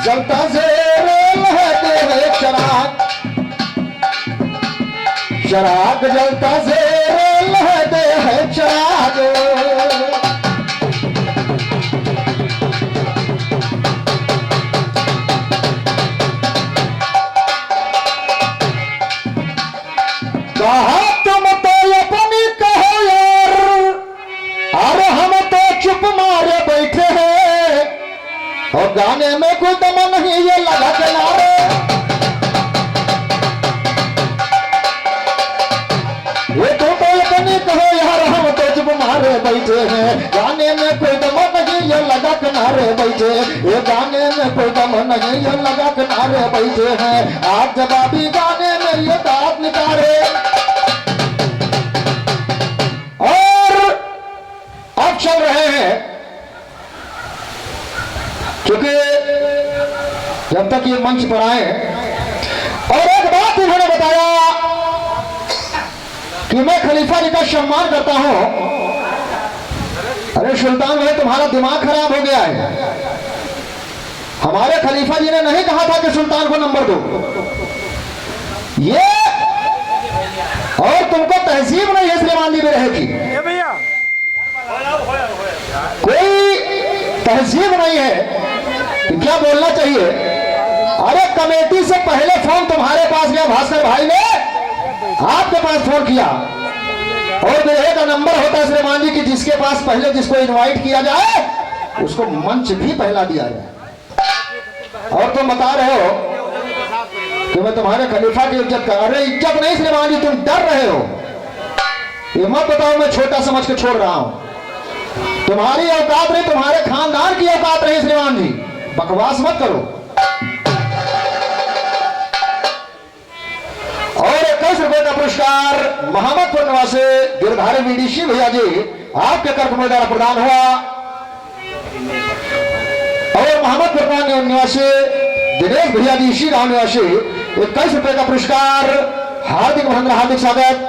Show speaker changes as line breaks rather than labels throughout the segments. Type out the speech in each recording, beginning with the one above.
जलता जेर लहते है चराग, चराग जलता जेर लहते है चराग। कहा तुम तो अपनी कहो यार, अरे हम तो चुप मारे बैठे हैं, और गाने में कोई दम नहीं ये लगा के नारे। ये तो अपनी कहो यार, हम तो चुप मारे बैठे हैं, गाने में कोई दम नहीं ये लगा के नारे बैठे, ये गाने में कोई दम नहीं ये लगा के नारे बैठे हैं। आज जवाबी गाने में ये दांत निकारे, चल रहे हैं। क्योंकि जब तक ये मंच पर आए, और एक बात इन्होंने बताया कि मैं खलीफा जी का सम्मान करता हूं। अरे सुल्तान भाई, तुम्हारा दिमाग खराब हो गया है। हमारे खलीफा जी ने नहीं कहा था कि सुल्तान को नंबर दो, ये और तुमको तहजीब नहीं है सुलेमान जी में रहेगी, कोई तहजीब नहीं है कि क्या बोलना चाहिए। अरे कमेटी से पहले फोन तुम्हारे पास गया, भास्कर भाई ने आपके पास फोन किया, और मेरे का नंबर होता है सुलेमान जी की, जिसके पास पहले जिसको इनवाइट किया जाए उसको मंच भी पहला दिया जाए। और तुम बता रहे हो कि मैं तुम्हारे खलीफा की इज्जत कर, अरे इज्जत नहीं सुलेमान जी, तुम डर रहे हो। ये मत बताओ मैं छोटा समझ के छोड़ रहा हूं, तुम्हारी औकात नहीं, तुम्हारे खानदान की औकात नहीं श्रीमान जी, बकवास मत करो। और 21 रुपए का पुरस्कार मोहम्मदपुर निवासी गिरधारी बीडीसी भैया जी आपके कर्क में द्वारा प्रदान हुआ, और मोहम्मदपुर निवासी दिनेश भैया जी इसी गांव निवासी 21 रुपए का पुरस्कार, हार्दिक अभिनंदन, हार्दिक स्वागत।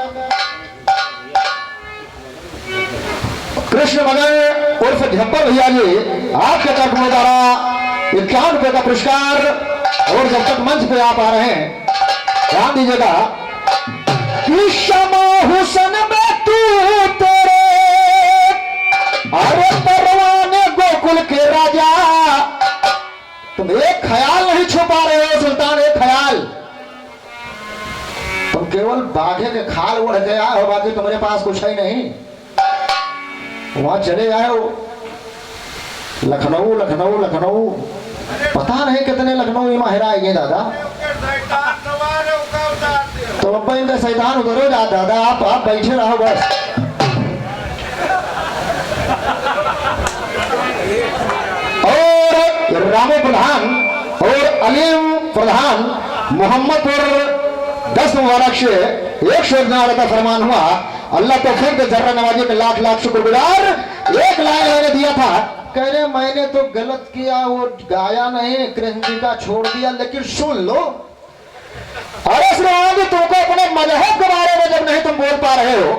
कृष्ण मगन उर्फ झप्पर भैया जी आपके तरफ में द्वारा 51 रुपए का पुरस्कार। और जब तक मंच पे आप आ रहे हैं ध्यान दीजिएगा कि शमा हुसन में तू तेरे, अरे परवाने गोकुल के राजा, तुम एक ख्याल नहीं छुपा रहे हो सुल्तान, एक ख्याल। तुम केवल बाघे के खाल उड़ गया हो, बाकी तुम्हारे पास कुछ ही नहीं। वहां चले आए हो लखनऊ लखनऊ लखनऊ, पता नहीं कितने लखनऊ माहिर आएंगे दादा, तो अब इनका शैतान उधर हो जाता दादा, आप बैठे रहो बस। और रामू प्रधान और अलीम प्रधान मोहम्मदपुर 10 मुबारक से 111 का फरमान हुआ। अल्लाह तो फिर जर्रा नवाजी के लाख लाख शुक्रगुजार। एक लाइन मैंने दिया था, कह रहे मैंने तो गलत किया, वो गाया नहीं, कृष्ण जी का छोड़ दिया, लेकिन सुन लो। अरे श्रीमान जी, तुमको अपने मजहब के बारे में जब नहीं तुम बोल पा रहे हो,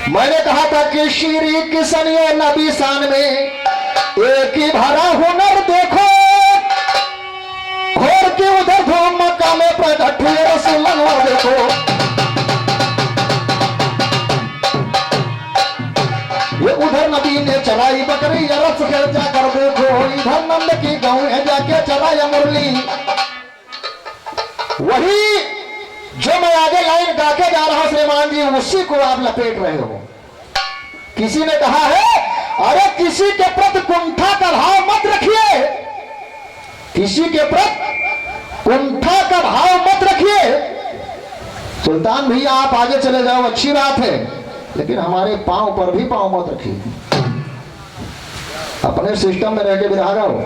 मैंने कहा था कि शीरी किसनियो नबी शान में एक ही भरा हुनर देखो, घोर के उधर धूम मक्का में प्रकट हुए रसूलुल्लाह देखो। ये उधर नबी ने चलाई बकरी रस कर जाकर देखो, इधर नंद की गाँव है जाके चलाया मुरली। वही जो मैं आगे लाइन गा के जा रहा हूं श्रीमान जी, उसी को आप लपेट रहे हो। किसी ने कहा है, अरे किसी के प्रति कुंठा का भाव मत रखिए, किसी के प्रति कुंठा का भाव मत रखिए। सुल्तान भैया आप आगे चले जाओ, अच्छी बात है, लेकिन हमारे पांव पर भी पांव मत रखिए, अपने सिस्टम में रह के भी रहा हो।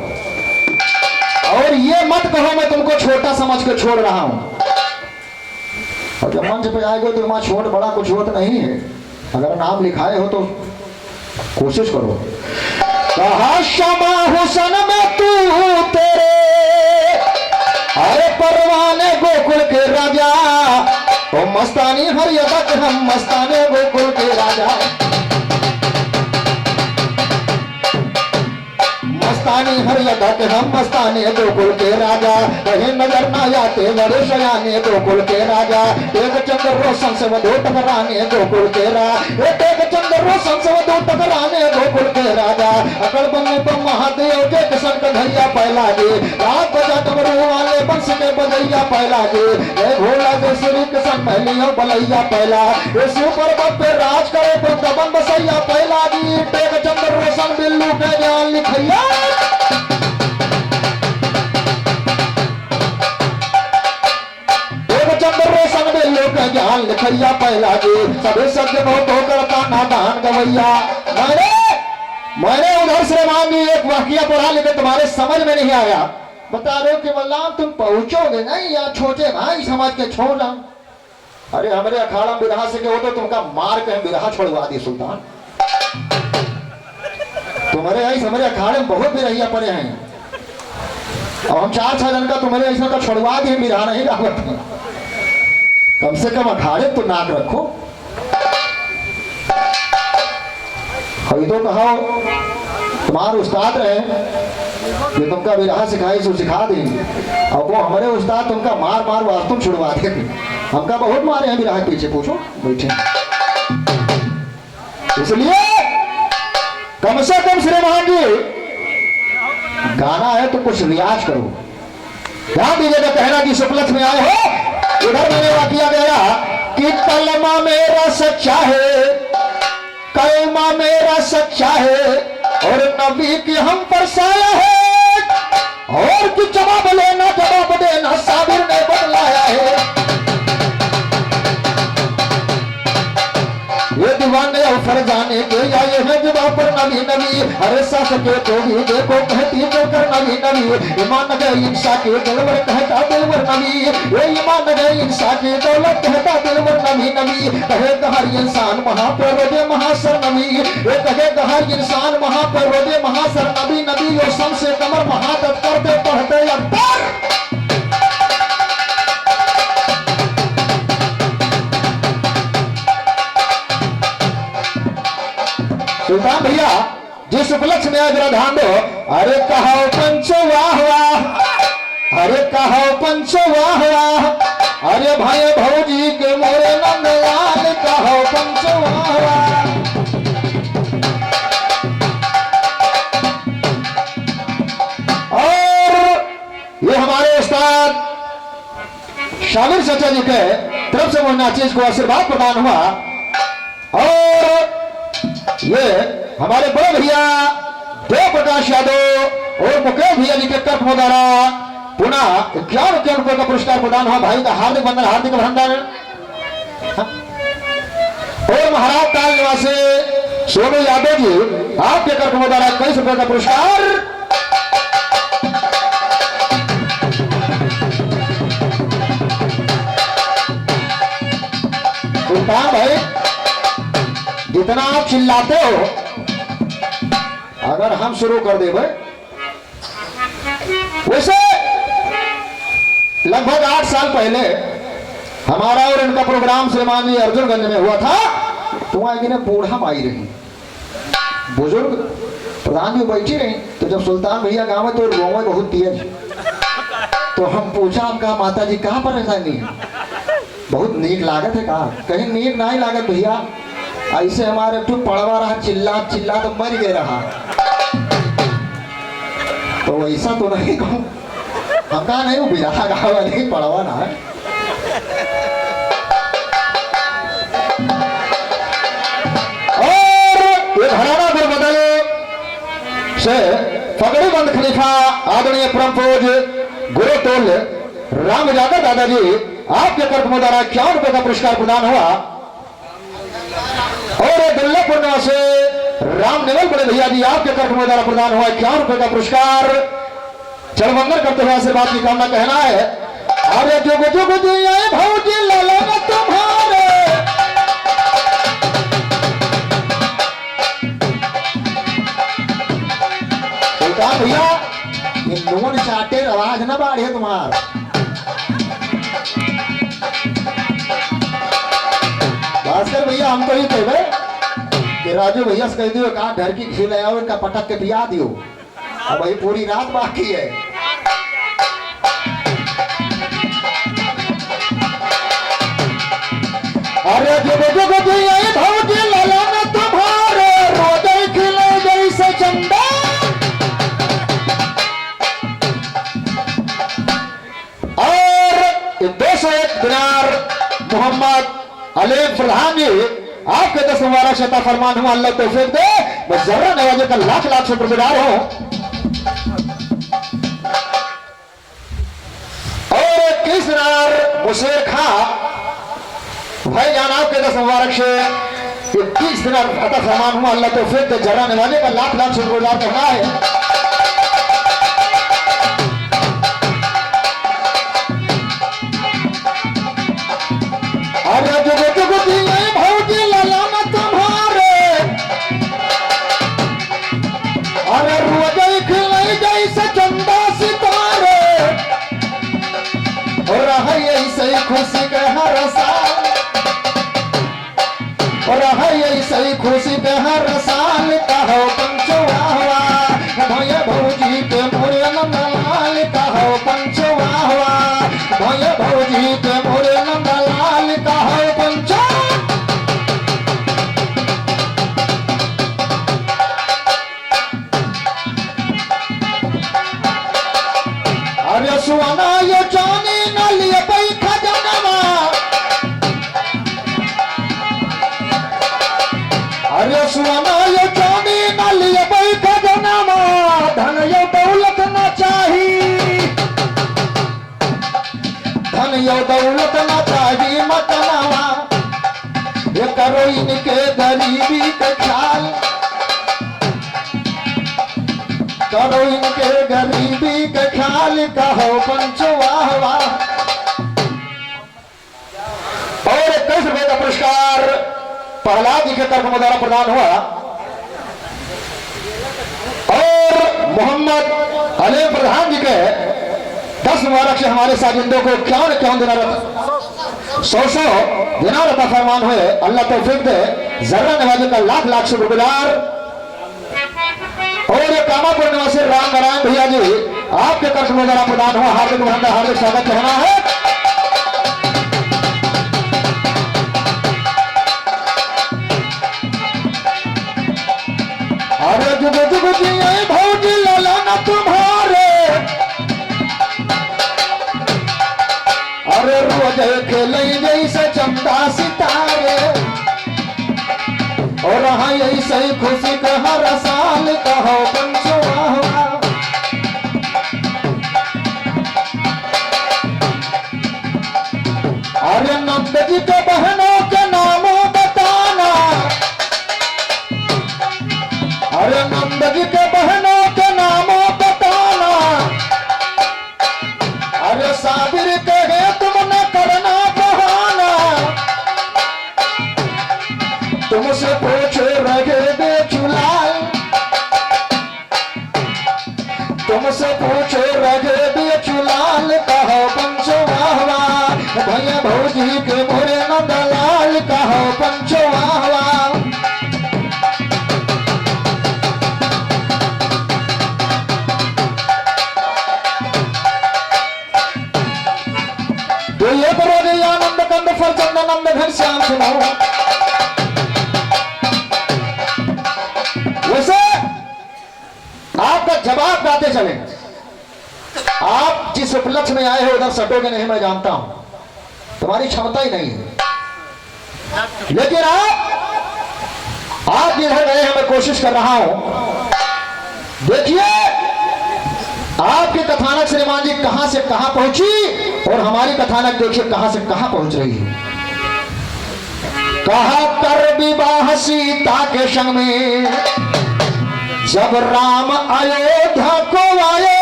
और ये मत कहो मैं तुमको छोटा समझ के छोड़ रहा हूं, और जब मंच पे आएगा तो वहां छोट बड़ा कुछ होता नहीं है। अगर नाम लिखाए हो तो कोशिश करो। कहा शमा हुसन में तू तेरे, अरे परवाने गोकुल के राजा, ओ मस्तानी हर यदक हम मस्ताने गोकुल के राजा। मस्तानी हर यदा के हम मस्तानी गोकुल के राजा, कहीं नजर ना आते बड़े शयाने गोकुल के राजा। एक चंद्र रोशन से वधु टकराने गोकुल के राजा, एक चंद्र रोशन से वधु टकराने गोकुल के राजा। अकड़ बनने पर महादेव के किशन कन्हैया पहला जी, रात बजा डमरू वाले बंश के बजैया पहला जी। भोला के श्री किशन महलियों बलैया पहला, इस पर्वत पे राज करे तो दबन बसैया पहला जी। टेक चंद्र रोशन बिल्लू के ज्ञान लिखैया, टेक चंद्र रोशन बिल्लू के ज्ञान लिखैया पहला जी। सभी सत्य बहुत होकर ताना दान गवैया। मैंने उधर से मांगी एक वाकिया पढ़ा, लेकिन तुम्हारे समझ में नहीं आया। बता रहे हो कि बल्लाम तुम पहुंचोगे नहीं या छोटे भाई समझ के छोड़ रहा। अरे हमारे अखाड़ा में बिरहा से हो तो तुमका मार के बिरहा छोड़वा दी सुल्तान। तुम्हारे ऐसे हमारे अखाड़े में बहुत बिरहिया पड़े हैं, और हम 4-6 जन का तुम्हारे ऐसा का छोड़वा दिए, बिरहा नहीं रावत। कम से कम अखाड़े तो नाक रखो। अभी तो कहा तुम्हारे उस्ताद रहे कि तुमका बिरहा सिखाई सो सिखा देंगे, और वो हमारे उस्ताद तुमका मार मार वास्तव छुड़वा देंगे। हमका बहुत मारे हैं बिरहा के पीछे, पूछो बैठे। इसलिए कम से कम श्रीमान जी गाना है तो कुछ रियाज करो। ध्यान दीजिएगा, कहना कि शुक्लक्ष में आए हो। इधर मैंने वाकिया गया कि कलमा मेरा सच्चा है, कलमा मेरा सच्चा है, और नबी की हम पर साया है, और कि जवाब लेना जवाब देना साबिर ने बदलाया है। ये दीवाने और फरजाने के आए हैं जवाब पर नबी नबी। अरे सस के तो भी देखो कहती तो कर नबी नबी। ईमान गए इंसा के दिलवर कहता दिलवर नबी, ये ईमान गए इंसा के दौलत कहता दिलवर नबी नबी। कहे हर इंसान वहां पर रोजे महासर नबी, ये कहे हर इंसान वहां पर रोजे महासर नबी नबी। और सम से कमर महादत करते पढ़ते अकबर। सुल्तान भैया जिस उपलक्ष्य में जरा ध्यान दो। अरे कहो पंचो वाह वाह, अरे कहो पंचो वाह वाह, अरे भाई भौजी के मोरे नंदलाल कहो पंचो वाह वाह। और ये हमारे उस्ताद शामिर चाचा जी के तरफ से वो नाचीज को आशीर्वाद प्रदान हुआ। और ये हमारे बड़े भैया देव प्रकाश यादव और मुकेश भैया जी के कर्क द्वारा पुनः 51 रुपए का पुरस्कार प्रदान हुआ। भाई का हार्दिक वंदन, हार्दिक अभिनंदन। और महाराज काल निवासी सोनू यादव जी आपके कर्क द्वारा 21 रुपए का पुरस्कार। सुल्तान भाई जितना आप चिल्लाते हो, अगर हम शुरू कर दे भाई, वैसे लगभग 8 साल पहले हमारा और इनका प्रोग्राम श्रीमान जी अर्जुनगंज में हुआ था। तो वहां एक बूढ़ा माई रही, बुजुर्ग प्रधान जी बैठी रही। तो जब सुल्तान भैया गाँव में तो गाँव में बहुत तेज, तो हम पूछा आपका माता जी कहाँ पर रहती है? बहुत नीक लागत है। कहा कहीं नीक नहीं लागत भैया, ऐसे हमारे तो पड़वा रहा, चिल्ला चिल्ला तो मर गए रहा। तो ऐसा तो नहीं कहूँ, हम कहा नहीं वो बिरहा गावा नहीं पड़वा ना है। और ये घराना फिर बदल से पगड़ी बंद खलीफा आदरणीय परम पूज्य गुरु तोल राम यादव दादाजी आपके कर्क द्वारा 51 रुपए का पुरस्कार प्रदान हुआ। और दुल्लापुर से राम नेवल बड़े भैया जी आपके कर्क द्वारा प्रदान हुआ 51 रुपए का पुरस्कार। चरवंदन करते हुए आशीर्वाद की कामना कहना है। अरे जुग जुग दिया भौजी लाला तुम्हारे, सुल्तान भैया ये नोन चाटे आवाज ना बाढ़े तुम्हारा। भास्कर भैया हम तो ही कहे कि राजू भैया से कह दियो कहा घर की खिल आया इनका पटक के पिया दियो। अब वही पूरी रात बाकी है। अरे जब जब भौजी ललन तुम्हारे रोजे खिले जैसे चंदा। और 201 दिनार मोहम्मद अलीम प्रधान जी आपके 10 मुबारक शता फरमान हुआ, अल्लाह तौफीक दे। मैं जर्रा नवाजे का लाख लाख शुक्रगुजार हूं। और 21 दिनार मुशेर खां भाई जान आपके 10 मुबारक से 21 दिनार अता फरमान हुआ, अल्लाह तौफीक दे। जर्रा नवाजे का लाख लाख शुक्रगुजार करना है। अरे जुग जुग दिए भौजी ललन तुम्हारे, अरे रोजे खिले जैसे चंदा सितारे। और रहे ऐसे खुशी के हर साल, और रहे ऐसे खुशी के हर साल। कहो पंचवाहवा भैया भौजी के मोरे नंदलाल, कहो पंचवाहवा भैया भौजी के मोरे नंदलाल, कहो पंच। अरे सुना ये जाने न लिए पई खजानवा, अरे सुना ये जाने न लिए पई खजानवा। धन यो दौलत न चाहिए, धन यो दौलत न चाहिए मतनावा। ये करो इनके गरीबी के ख्याल, करो इनके गरीबी के ख्याल। कहो पंचवाहवा। और 21 रुपए का पुरस्कार प्रहलाद जी के तरफ मुद्रा प्रदान हुआ। और मोहम्मद अलीम प्रधान जी के 10 मुबारक से हमारे साजिंदों को क्यों दिनार 100 दिनार अता फरमान हुए, अल्लाह तौफीक दे। जर्रा नवाजे का लाख लाख शुक्रगुजार। और ये कामापुर निवासी राम नारायण भैया जी आपके तरफ मुद्रा प्रदान हुआ, हार्दिक अभिनंदन हार्दिक स्वागत कहना है। अरे जुग जुग जिए भौजी ललन तुम्हारे, अरे रोजे खेले जैसे चंदा सितारे। और रहा ऐसे खुशी का हर साल। कहो पंचवाहवा। अरे नंद जी के बहनों के नामों बताना, अरे नंद जी के बहनों के नामों बताना। अरे साबिर कहे तुम न करना बहाना, तुमसे पूछे रहे बेचुलाल, तुमसे पूछे रहे बेचुलाल। कहो पंचवाहवा भैया भौजी के मोरे नंदलाल, कहो पंचवाहवा। तो ये करोगे आनंद कंद फल चंदनंद घन श्याम सुनाओ। वैसे आपका जवाब गाते चले। आप जिस उपलक्ष्य में आए हो उधर सटोगे नहीं, मैं जानता हूं, तुम्हारी क्षमता ही नहीं है। लेकिन आप जिधर गए हैं मैं कोशिश कर रहा हूं। देखिए आपकी कथानक श्रीमान जी कहां से कहां पहुंची और हमारी कथानक देखिए कहां से कहां पहुंच रही है। कहा कर विवाह सीता के संग में जब राम अयोध्या को आए,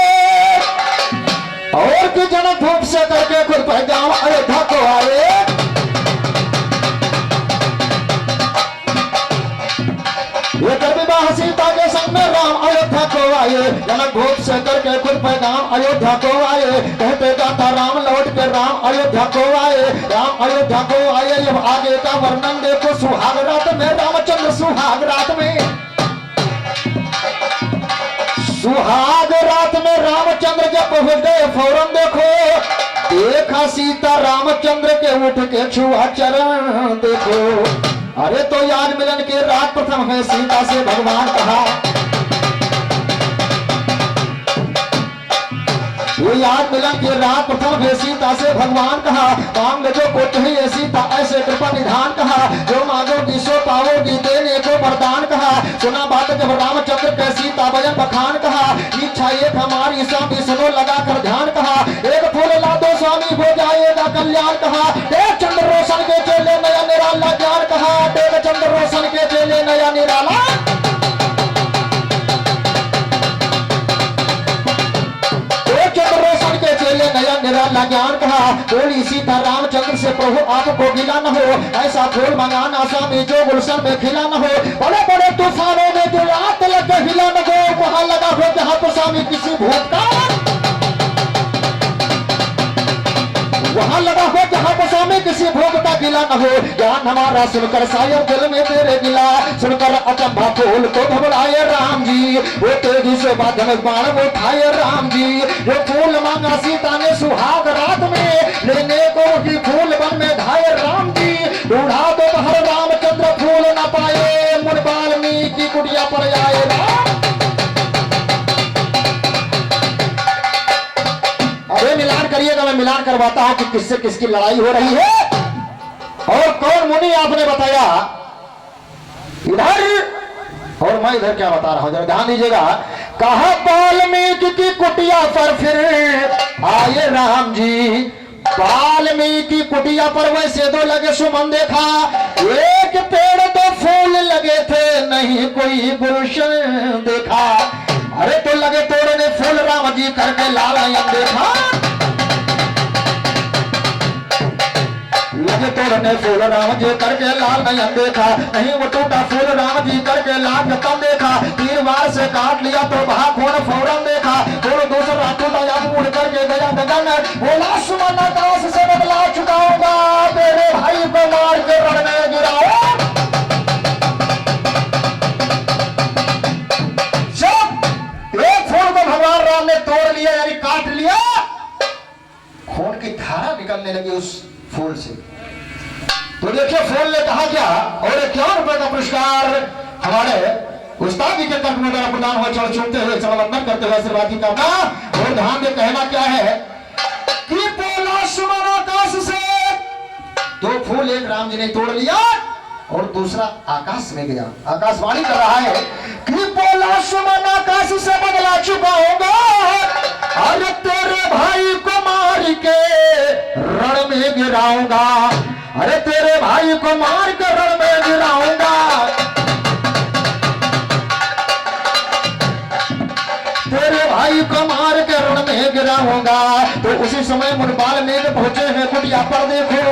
और कि जनक धूप से करके खुद पैगाम अयोध्या को आए। ये कर विवाह सीता के संग में राम अयोध्या को आए, जनक भूप से करके खुद पैगाम अयोध्या को आए। कहते जाता राम लौट के राम अयोध्या को आए, राम अयोध्या को आए। अब आगे का वर्णन देखो, सुहाग रात में रामचंद्र सुहाग रात में, सुहाग रामचंद्र जब पहुंच गए फौरन देखो देखा सीता रामचंद्र के उठ के छुआ चरण देखो। अरे तो आज मिलन के रात प्रथम है सीता से भगवान कहा, ये आज मिलन की रात प्रथम है सीता से भगवान कहा, मांग जो को चाहिए सीता ऐसे कृपा निधान कहा, जो मांगोगी सो पाओगी देने को वरदान कहा। सुना बात जब रामचंद्र के सीता बजन बखान कहा, इच्छा एक हमारी स्वामी सुनो लगा कर ध्यान कहा, एक फूल ला दो स्वामी हो जाएगा कल्याण कहा। देख चंद्र रोशन के चेले नया निराला ज्ञान कहा, देख चंद्र रोशन के चेले नया निराला निराला ज्ञान कहा। बोली सीता रामचंद्र से प्रभु आपको गिला न हो, ऐसा फूल मंगाना स्वामी जो गुलशन में खिला न हो। बड़े बड़े तूफानों में जो रात लग हिला न हो, वहां लगा हो जहां तो स्वामी किसी भूत का, वहां लगा हो जहां पर स्वामी किसी भोग का गिला न हो। ज्ञान हमारा सुनकर सायर दिल में तेरे गिला, सुनकर अचंभा फूल को घबराए राम जी, वो तेजी से बादल बाण उठाए राम जी। वो फूल मांगा सीता ने सुहाग रात में, लेने को ही फूल बन में धाये राम जी। ढूंढा तो बाहर रामचंद्र फूल न पाए, मुन वाल्मीकि कुटिया पर आए राम। अरे मिलान करिएगा, मैं मिलान करवाता हूं कि किससे किसकी लड़ाई हो रही है और कौन मुनि आपने बताया इधर, और मैं इधर क्या बता रहा हूं, जरा ध्यान दीजिएगा। कहा वाल्मीकि की कुटिया पर फिर आए राम जी, वाल्मीकि कुटिया पर वैसे दो लगे सुमन देखा, एक पेड़ दो फूल लगे थे नहीं कोई गुलशन देखा। अरे तो लगे तोड़ने फूल राम जी करके लाल नयन देखा, लगे तोड़ने फूल राम जी करके लाल नयन देखा, नहीं वो टूटा फूल राम जी करके लाल रतन देखा। तीर वार से काट लिया तो वहां खून फौरन देखा, थोड़ा दूसरा टूटा याद मुड़ करके गया गगन, बोला सुमन आकाश से बदला चुकाऊंगा, तेरे भाई को मार के रण में गिराओ। भगवान राम ने तोड़ लिया यानी काट लिया, खून की धारा निकलने लगी उस फूल से। तो देखिए फूल ने कहा क्या, और 51 रुपए का पुरस्कार हमारे उस्ताद जी के कंठ में मेरा प्रदान हुआ, चढ़ चूमते हुए समवंदन करते हुए आशीर्वाद की करना। और ध्यान में कहना क्या है कि बोला सुमन आकाश से, दो फूल एक राम जी ने तोड़ लिया और दूसरा आकाश में गया। आकाशवाणी कर रहा है कि बोला सुमन आकाश से बदला चुकाऊंगा, अरे तेरे भाई को मार के रण में गिराऊंगा, अरे तेरे भाई को मार के रण में गिराऊंगा, तेरे भाई को मार के रण में गिराऊंगा। तो उसी समय मुनबाल में पहुंचे हैं कुटिया पर देखो,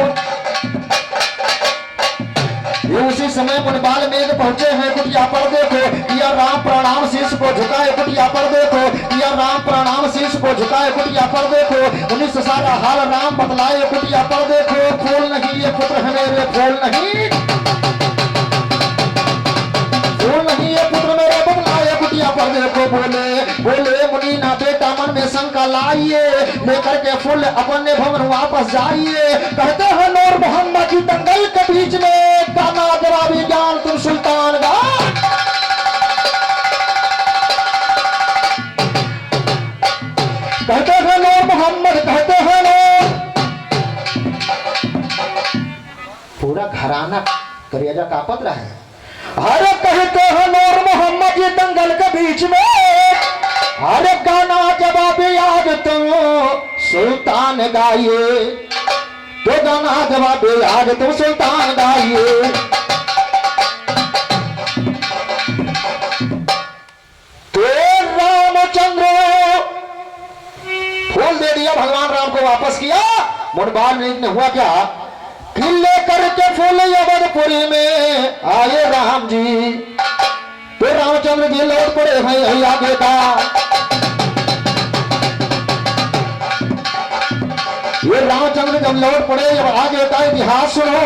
ये उसी समय मुनबाल मेघ पहुंचे हैं कुटिया पर देखो, किया राम प्रणाम शीश को झुकाए कुटिया पर देखो, किया राम प्रणाम शीश को झुकाए कुटिया पर देखो। 19 सारा हाल राम बतलाए कुटिया पर देखो, फूल नहीं ये पुत्र है मेरे, फूल नहीं, फूल नहीं ये पुत्र मेरे बतलाए कुटिया पर देखो। बोले बोले मुनि ना बेटा मन में शंका लाइए, लेकर के फूल अपने भवन वापस जाइए। कहते हैं नूर मोहम्मद की दंगल के बीच में गाना जवाबी ज्ञान तुम सुल्तान का, कहते हैं नूर मोहम्मद, कहते हैं नूर, पूरा घराना करेजा कांपत रहा है। अरे कहते हैं नूर मोहम्मद ये दंगल के बीच में, अरे गाना जवाब याद तुम सुल्तान गाइए, तो गाना जवाब याद तुम सुल्तान गाइए। तो रामचंद्र फूल दे दिया, भगवान राम को वापस किया। मुनबाल ने हुआ क्या कि लेकर के फूल अवधपुरी में आए राम जी, तो रामचंद्र जी लौट पड़े हैं आगे का। ये रामचंद्र जब लौट पड़े, जब आगे का इतिहास सुनो,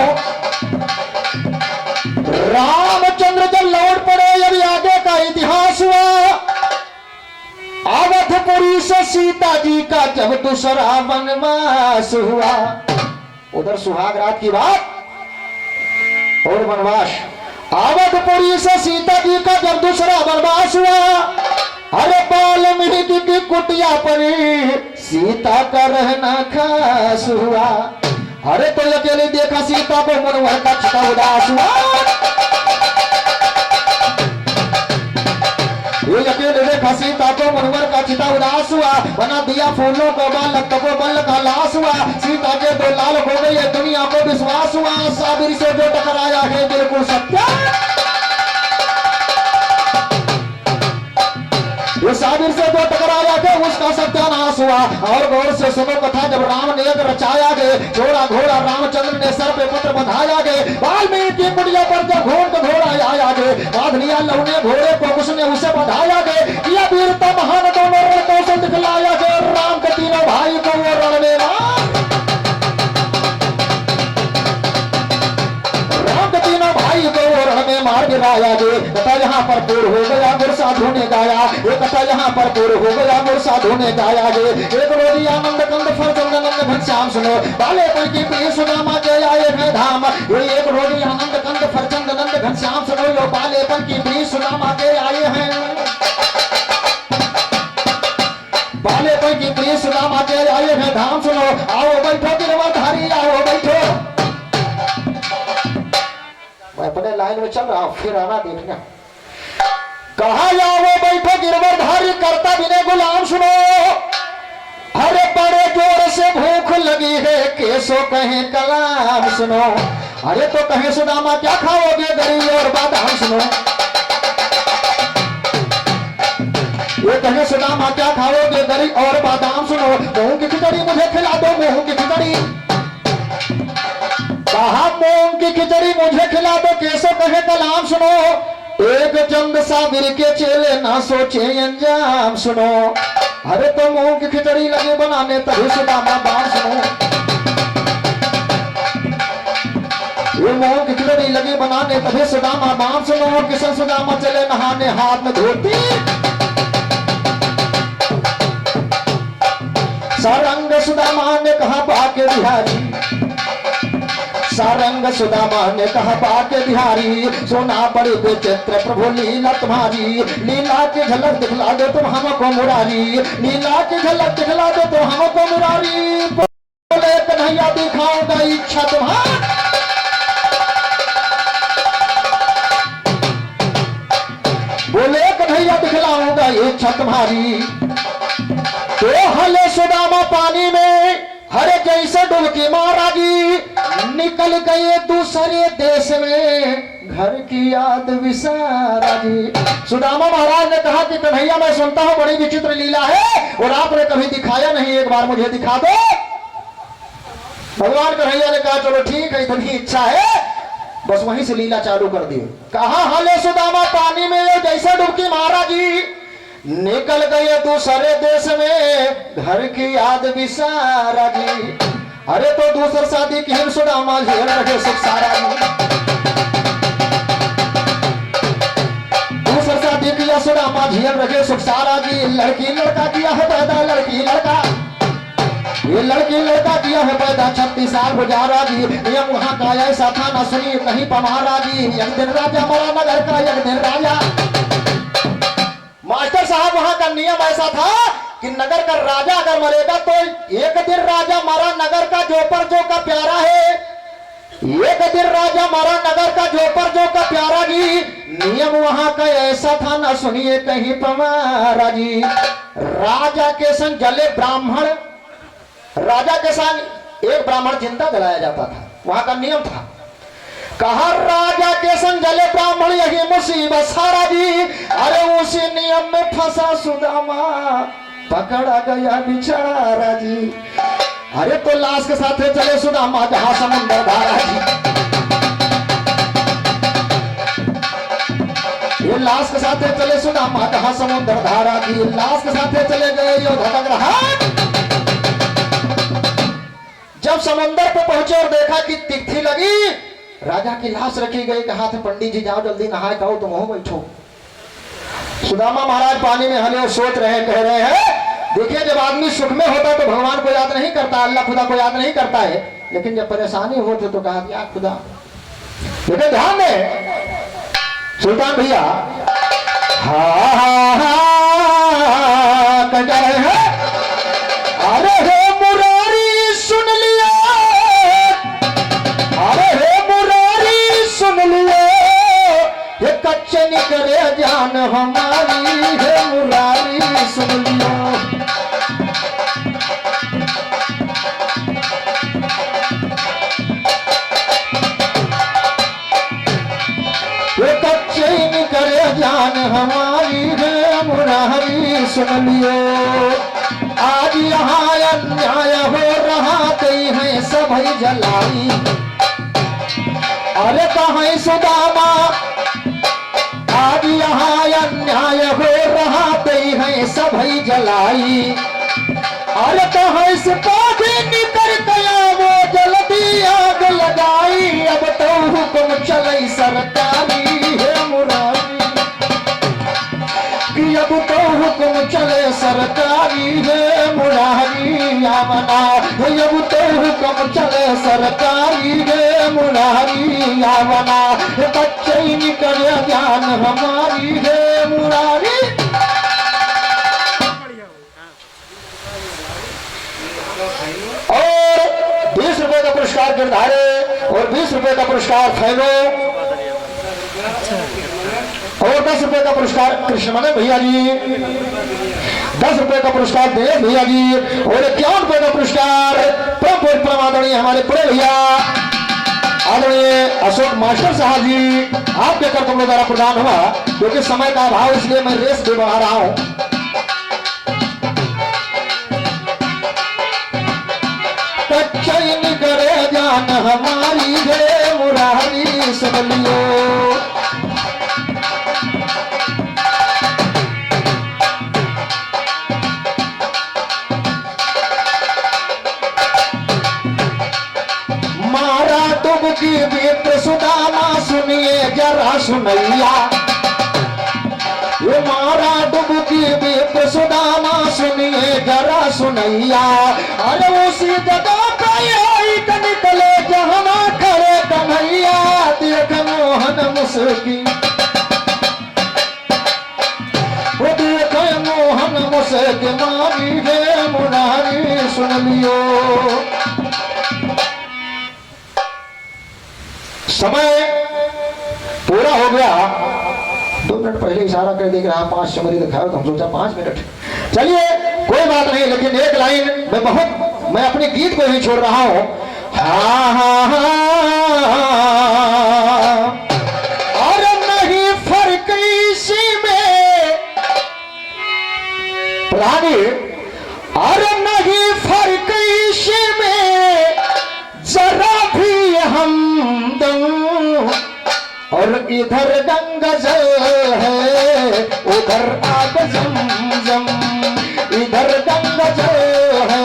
रामचंद्र जब लौट पड़े, जब आगे का इतिहास हुआ, अवधपुरी से सीता जी का जब दूसरा वनवास हुआ। उधर सुहाग रात की बात और वनवास। अवधपुरी से सीता जी का जब दूसरा वनवास हुआ, अरे वाल्मीकि की कुटिया पर सीता का रहना खास हुआ। अरे तो अकेले देखा सीता को मनोहर का छिटा उदास हुआ। ये अकेले देखा सीता को मनोहर का चिता उदास हुआ। बना दिया फूलों को बालक को बल का लाश हुआ। सीता के दो लाल हो गई दुनिया को विश्वास हुआ। साबिर से जो टकराया है बिल्कुल सत्य। ये साबिर से जो टकराया के उसका सत्यानाश हुआ। और गौर से सुनो कथा जब राम ने एक रचाया गए, घोड़ा घोड़ा रामचंद्र ने सर पे पत्र बंधाया गए। वाल्मीकि कुटिया पर जब घोड़ घोड़ा आया गए, बांध लिया लव ने घोड़े को, उसने उसे बंधाया गए। किया वीरता महान दोनों रण कौशल दिखलाया गए। राम के तीनों भाई को वो रण में मार गिराया गए। कथा यहाँ पर पूर्ण हो गया गुर साधु ने गाया। ये कथा यहाँ पर पूर्ण हो गया गुर साधु ने गाया गए। एक रोजी आनंद कंद फरचंद नंद घनश्याम सुनो, बाले पर की प्रिय सुदामा के आए हैं धाम। ये एक रोजी आनंद कंद फरचंद नंद घनश्याम सुनो, यो बाले पर की प्रिय सुदामा के आए हैं। बाले पर की प्रिय सुदामा के आए हैं धाम सुनो। आओ बैठो गिरवधारी आओ बैठो। मैं अपने लाइन में चल रहा हूं, फिर आना देखना। कहा जाओ बैठो गिरवधारी करता बिने गुलाम सुनो। अरे बड़े जोर से भूख लगी है केसो कहे कलाम सुनो। अरे तो कहे सुदामा क्या खाओगे गरी और बादाम सुनो। ये कहे सुदामा क्या खाओगे गरी और बादाम सुनो। मूंग की खिचड़ी मुझे खिला दो मूंग की खिचड़ी। कहा मूंग की खिचड़ी मुझे खिला दो कैसे कहे कलाम सुनो। एक चंद साबिर के चेले ना सोचे अंजाम सुनो। अरे तो मूंग की खिचड़ी लगे बनाने तभी सुदामा बात सुनो। ये मूंग की खिचड़ी लगे बनाने तभी सुदामा बात सुनो। किशन सुदामा चले नहाने हाथ में धोती। सारंग सुदामा ने कहा बाके बिहारी। सारंग सुदामा ने कहा बाके बिहारी। सोना बड़ी विचित्र प्रभु लीला तुम्हारी। लीला की झलक दिखला दो तुम हमको मुरारी। लीला की झलक दिखला दो तुम हमको मुरारी। बोले कन्हैया दिखाऊंगा इच्छा तुम्हारी। बोले कन्हैया दिखलाऊंगा इच्छा तुम्हारी। तो हले सुदामा पानी में हरे जैसे डुबकी महाराजी। निकल गए दूसरे देश में घर की याद विसारा जी। सुदामा महाराज ने कहा कि कन्हैया मैं सुनता हूं बड़ी विचित्र लीला है और आपने कभी दिखाया नहीं, एक बार मुझे दिखा दो। भगवान कन्हैया ने कहा चलो ठीक है इतनी इच्छा है, बस वहीं से लीला चालू कर दी। कहा हले सुदामा पानी में जैसे डुबकी महाराजी। निकल गए दूसरे देश में घर की याद विसारा जी। अरे तो दूसर शादी की हिम सुदामा झेल रहे सुख सारा जी। दूसर शादी किया सुदामा झेल रहे सुख सारा जी। लड़की लड़का किया है पैदा लड़की लड़का। ये लड़की लड़का किया है पैदा 36 साल गुजारा जी। नियम वहां का ऐसा था ना सुनिए कहीं पमारा जी। एक दिन राजा मरा नगर का एक दिन राजा। मास्टर साहब वहां का नियम ऐसा था कि नगर का राजा अगर मरेगा तो एक दिन राजा मरा नगर का जो पर जो का प्यारा है। एक दिन राजा मरा नगर का जो पर जो का प्यारा जी। नियम वहां का ऐसा था ना सुनिए कहीं पमारा जी। राजा के संग जले ब्राह्मण, राजा के संग एक ब्राह्मण जिंदा जलाया जाता था, वहां का नियम था। कहा राजा के संग जले ब्राह्मण यही मुसीबत सारा जी। अरे उसी नियम में फंसा सुदामा पकड़ा गया बेचारा जी। अरे तो लाश के साथ चले सुदामा जहां समुद्र धारा जी। ये लाश के साथ चले सुदामा जहां समुद्र धारा जी। लाश के साथ चले गए यो धड़क रहा। जब समुद्र पे पहुंचे और देखा कि तिथि लगी, राजा की लाश रखी गई। कहा था पंडित जी जाओ जल्दी नहाए खाओ तुम हो बैठो। सुदामा महाराज पानी में हले सोच रहे कह रहे हैं, देखिए जब आदमी सुख में होता तो भगवान को याद नहीं करता, अल्लाह खुदा को याद नहीं करता है, लेकिन जब परेशानी होती तो कहा या खुदा। लेकिन ध्यान में सुल्तान भैया कह रहे हैं, अरे हे मुरारी सुन लिया, अरे हे मुरारी सुन लिया, ये कच्चे निकले जान हमारी, हे मुरारी सुन लिया। ये कच्चे निकले जान हमारी, हे मुरारी सुन लियो। आज यहाँ अन्याय हो रहा, कई है सभी जलाई, अरे कहीं सुदामा, आज यहाँ अन्याय हो रहा, कई है सभी जलाई, अरे कहीं से पानी निकल गया, वो जल्दी आग लगाई, अब तो हुक्म चले सरकारी, है मुरारी, कि अब तो हुक्म चले सरकारी, है मुरारी आमना, अब तो हुक्म चले सरकारी, है मुरारी आमना, बच्चे निकल ज्ञान हमारी, है मुरारी। और 20 रुपए का पुरस्कार गिरधारे, और 20 रुपए का पुरस्कार फैलो, और 10 रुपए का पुरस्कार कृष्ण भैया जी, 10 रुपए का पुरस्कार दिनेश भैया जी, और 51 रुपए का पुरस्कार परम आदरणीय हमारे बड़े भैया आदरणीय अशोक मास्टर साहब जी, आपके कर्तव्यों द्वारा प्रदान हुआ। क्योंकि समय का अभाव इसलिए मैं रेस दे बना रहा हूं। कच्चे करे जान हमारी, हे मुरारी सुन लियो। मारा डुबकी विप्र सुदामा, सुनिए जरा सुनैया, ये मारा डुबकी विप्र सुदामा, सुनिए जरा सुनैया, अरे उसी जगह पे निकले जहाँ खड़े कन्हैया, देख मोहन मुस्की, वो देख मोहन मुस्की मारी, हे मुरारी सुन लियो। समय पूरा हो गया, 2 मिनट पहले इशारा कर देख रहा, 5 चमरी दिखाओ, तो हम सोचा 5 मिनट, चलिए कोई बात नहीं, लेकिन एक लाइन मैं अपने गीत को ही छोड़ रहा हूं। और नहीं फर्क इसी में प्राणी, और नहीं फर्क इसी में जरा भी हमदम, और इधर गंगा जल है, उधर आग जमजम, इधर गंगा जल है,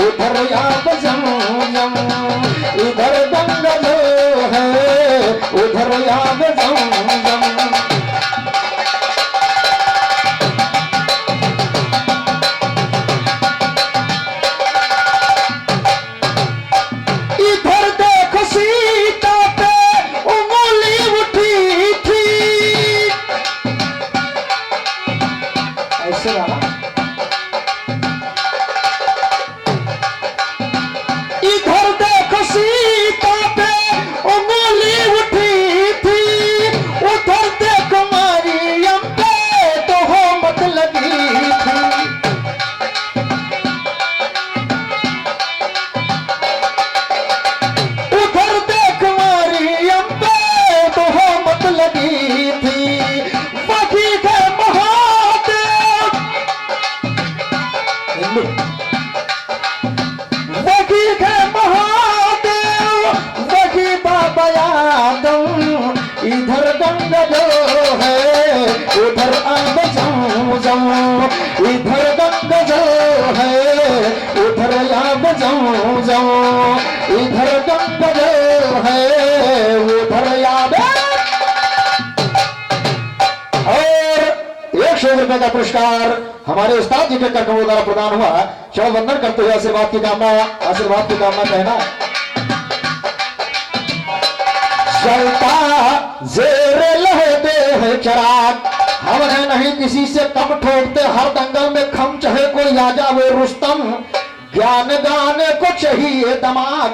उधर आग जमजम, इधर गंगा जल है, उधर आग जमजम। इधर देखो सीता पे उंगली उठी थी, ऐसे रहा। इधर देखो सीता पे उंगली उठी थी, ₹100 का पुरस्कार हमारे उस्ताद जी के करकमों द्वारा प्रदान हुआ। चलो वंदन करते हुए आशीर्वाद की कामना कहना। चलता जेरे लहे दे है चराग, हम है नहीं किसी से कम ठोकते, हर दंगल में खम चाहे कोई आ जावे रुस्तम, ज्ञान गाने को चाहिए दिमाग।